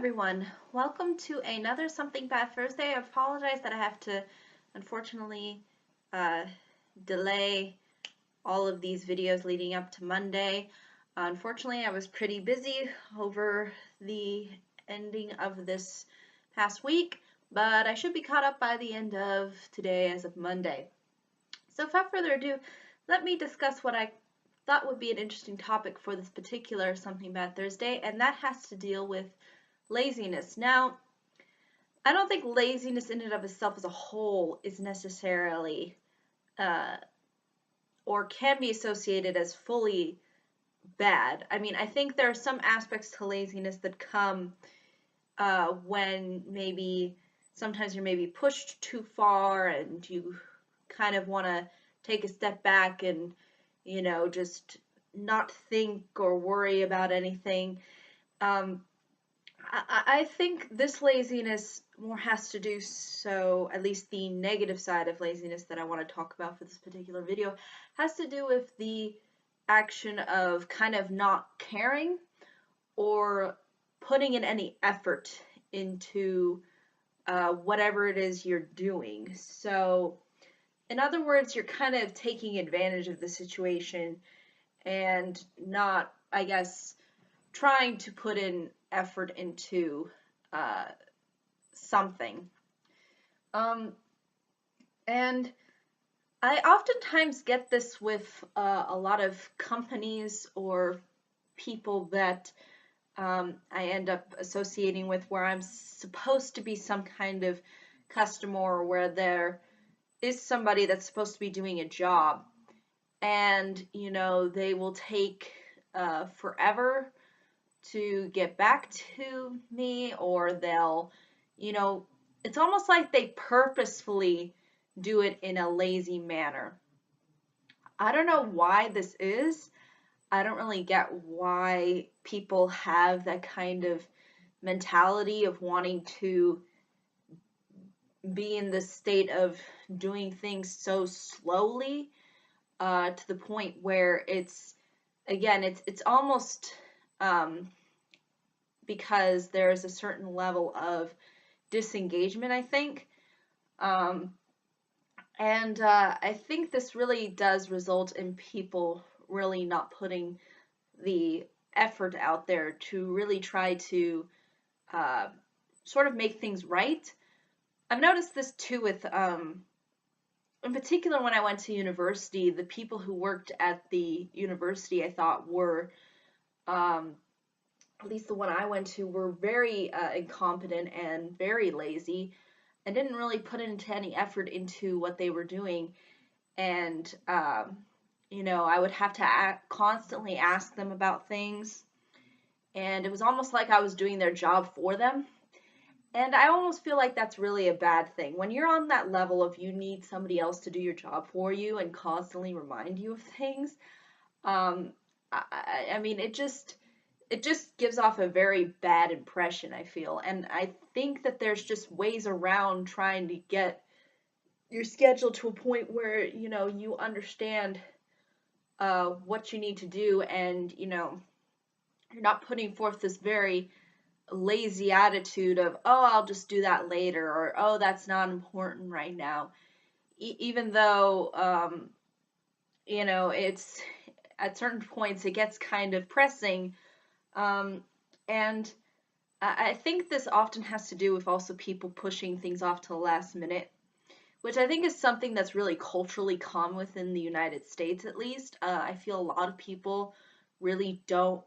everyone. Welcome to another Something Bad Thursday. I apologize that I have to, unfortunately, uh, delay all of these videos leading up to Monday. Unfortunately, I was pretty busy over the ending of this past week, but I should be caught up by the end of today as of Monday. So without further ado, let me discuss what I thought would be an interesting topic for this particular Something Bad Thursday, and that has to deal with laziness. Now, I don't think laziness in and of itself as a whole is necessarily or can be associated as fully bad. I mean, I think there are some aspects to laziness that come when maybe sometimes you're maybe pushed too far and you kind of want to take a step back and, just not think or worry about anything. I think this laziness more has to do so, at least the negative side of laziness that I want to talk about for this particular video, has to do with the action of kind of not caring or putting in any effort into whatever it is you're doing. So, in other words, you're kind of taking advantage of the situation and not, I guess, trying to put in effort into something. And I oftentimes get this with a lot of companies or people that I end up associating with where I'm supposed to be some kind of customer or where there is somebody that's supposed to be doing a job. And, they will take forever to get back to me, or they'll, it's almost like they purposefully do it in a lazy manner. I don't know why this is. I don't really get why people have that kind of mentality of wanting to be in this state of doing things so slowly to the point where it's almost because there's a certain level of disengagement, I think. I think this really does result in people really not putting the effort out there to really try to sort of make things right. I've noticed this too with, in particular when I went to university, the people who worked at the university I thought were, at least the one I went to, were very incompetent and very lazy and didn't really put into any effort into what they were doing. And, I would have to constantly ask them about things. And it was almost like I was doing their job for them. And I almost feel like that's really a bad thing. When you're on that level of you need somebody else to do your job for you and constantly remind you of things, I mean, it just gives off a very bad impression, I feel. And I think that there's just ways around trying to get your schedule to a point where, you understand what you need to do, and, you're not putting forth this very lazy attitude of, oh, I'll just do that later, or, oh, that's not important right now. Even though, it's at certain points it gets kind of pressing. And I think this often has to do with also people pushing things off to the last minute, which I think is something that's really culturally common within the United States, at least. I feel a lot of people really don't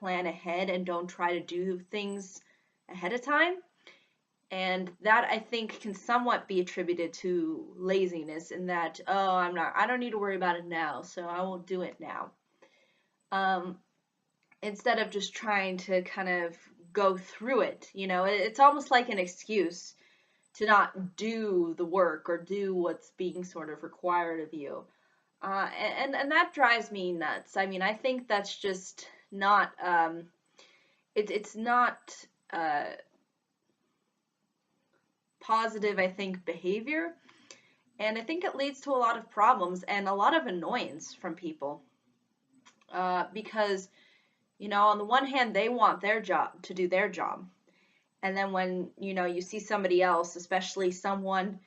plan ahead and don't try to do things ahead of time. And that, I think, can somewhat be attributed to laziness in that, oh, I don't need to worry about it now, so I won't do it now. Instead of just trying to kind of go through it, it's almost like an excuse to not do the work or do what's being sort of required of you. And that drives me nuts. I mean, I think that's just not, it's not positive, I think, behavior. And I think it leads to a lot of problems and a lot of annoyance from people. Because, on the one hand, they want their job to do their job. And then when, you see somebody else, especially someone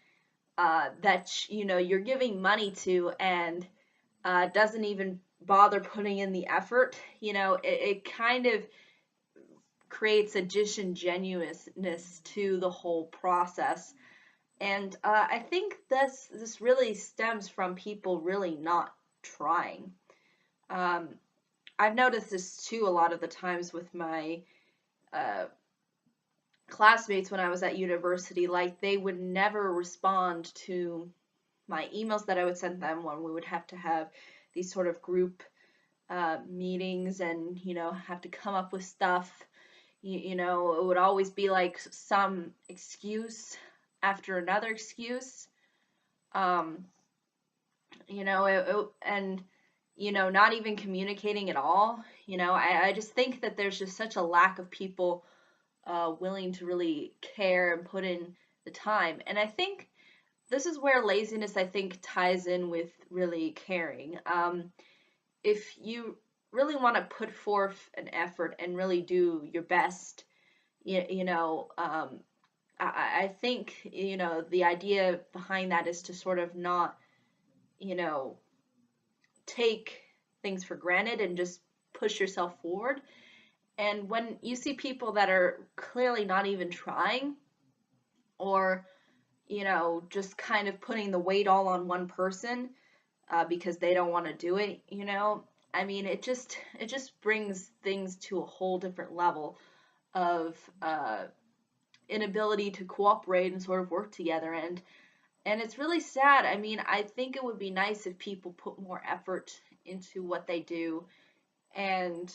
that, you're giving money to and doesn't even bother putting in the effort, it kind of creates a disingenuousness to the whole process. And I think this really stems from people really not trying. Um, I've noticed this too a lot of the times with my uh, classmates when I was at university. Like, they would never respond to my emails that I would send them when we would have to have these sort of group meetings and, have to come up with stuff. It would always be like some excuse after another excuse. Um, and, not even communicating at all. I just think that there's just such a lack of people willing to really care and put in the time. And I think this is where laziness, I think, ties in with really caring. If you really want to put forth an effort and really do your best, I think, the idea behind that is to sort of not, you know, take things for granted and just push yourself forward. And when you see people that are clearly not even trying, or, just kind of putting the weight all on one person because they don't want to do it, I mean, it just brings things to a whole different level of inability to cooperate and sort of work together. And it's really sad. I mean, I think it would be nice if people put more effort into what they do and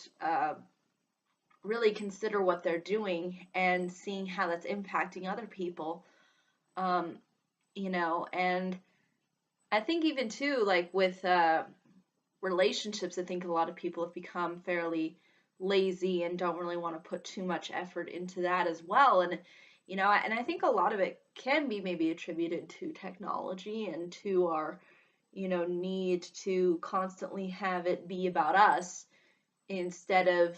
really consider what they're doing and seeing how that's impacting other people. Um, and I think even too, like with relationships, I think a lot of people have become fairly lazy and don't really want to put too much effort into that as well. And and I think a lot of it can be maybe attributed to technology and to our need to constantly have it be about us instead of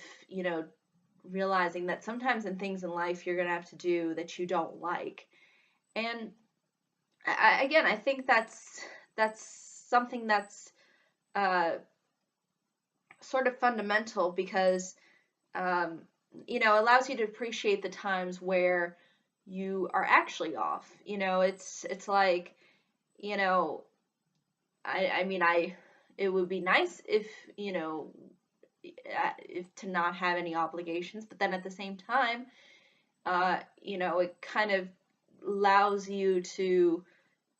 realizing that sometimes in things in life you're going to have to do that you don't like. And again, I think that's something that's uh, sort of fundamental because um, allows you to appreciate the times where you are actually off. It's like, you know, I mean, it would be nice if, if to not have any obligations, but then at the same time, it kind of allows you to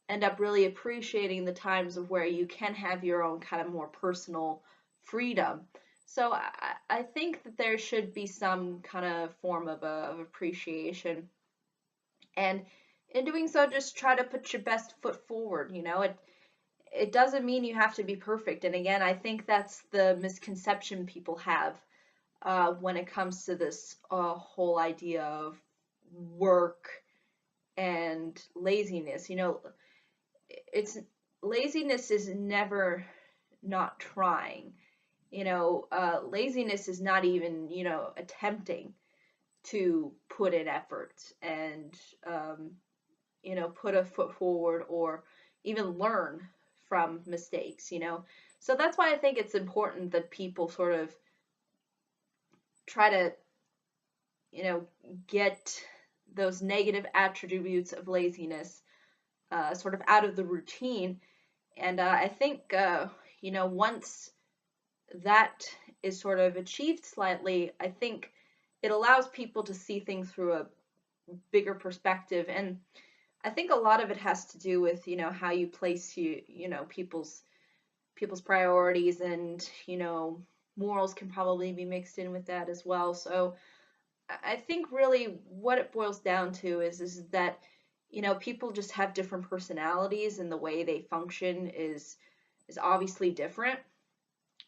end up really appreciating the times of where you can have your own kind of more personal freedom. So I think that there should be some kind of form of appreciation. And in doing so, just try to put your best foot forward. It doesn't mean you have to be perfect. And again, I think that's the misconception people have when it comes to this whole idea of work and laziness. It's laziness is never not trying. Laziness is not even, attempting to put in effort and, put a foot forward or even learn from mistakes. So that's why I think it's important that people sort of try to, you know, get those negative attributes of laziness sort of out of the routine. And I think, once that is sort of achieved slightly, I think it allows people to see things through a bigger perspective. And I think a lot of it has to do with, how you place people's priorities, and, morals can probably be mixed in with that as well. So I think really what it boils down to is that, people just have different personalities, and the way they function is obviously different.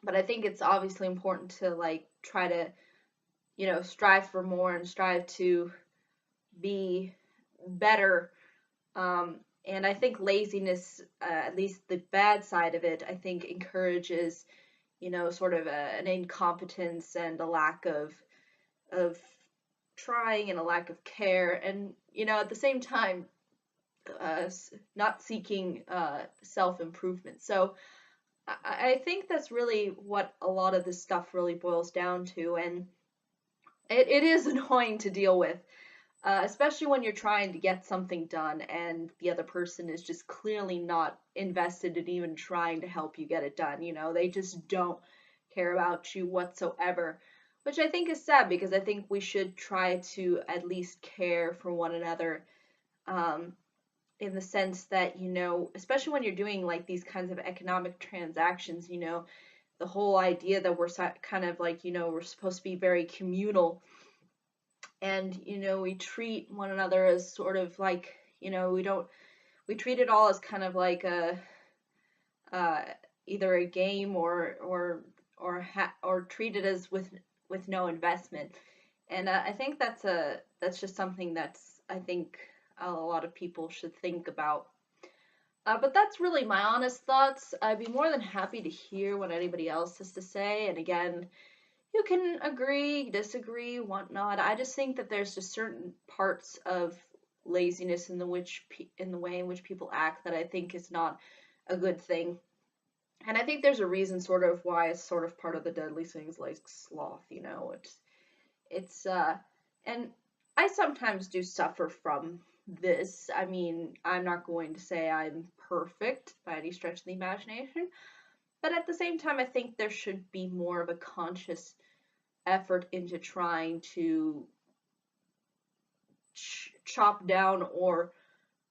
But I think it's obviously important to like try to, strive for more and strive to be better. And I think laziness, at least the bad side of it, I think encourages, sort of an incompetence and a lack of trying and a lack of care, and at the same time, not seeking self-improvement. So I think that's really what a lot of this stuff really boils down to, and it is annoying to deal with, especially when you're trying to get something done and the other person is just clearly not invested in even trying to help you get it done. They just don't care about you whatsoever, which I think is sad because I think we should try to at least care for one another. In the sense that, especially when you're doing like these kinds of economic transactions, the whole idea that we're kind of like, we're supposed to be very communal, and, we treat one another as sort of like, we treat it all as kind of like uh, either a game or treat it as with no investment. And I think that's just something that's, I think, a lot of people should think about. But that's really my honest thoughts. I'd be more than happy to hear what anybody else has to say. And again, you can agree, disagree, whatnot. I just think that there's just certain parts of laziness in the way in which people act that I think is not a good thing. And I think there's a reason sort of why it's sort of part of the deadly things like sloth. It's and I sometimes do suffer from this. I mean, I'm not going to say I'm perfect by any stretch of the imagination, but at the same time, I think there should be more of a conscious effort into trying to chop down or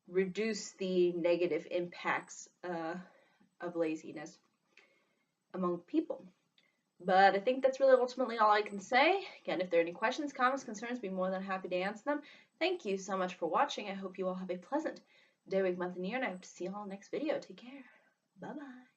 reduce the negative impacts of laziness among people. But I think that's really ultimately all I can say. Again, if there are any questions, comments, concerns, be more than happy to answer them. Thank you so much for watching. I hope you all have a pleasant day, week, month, and year, and I hope to see you all in the next video. Take care. Bye-bye.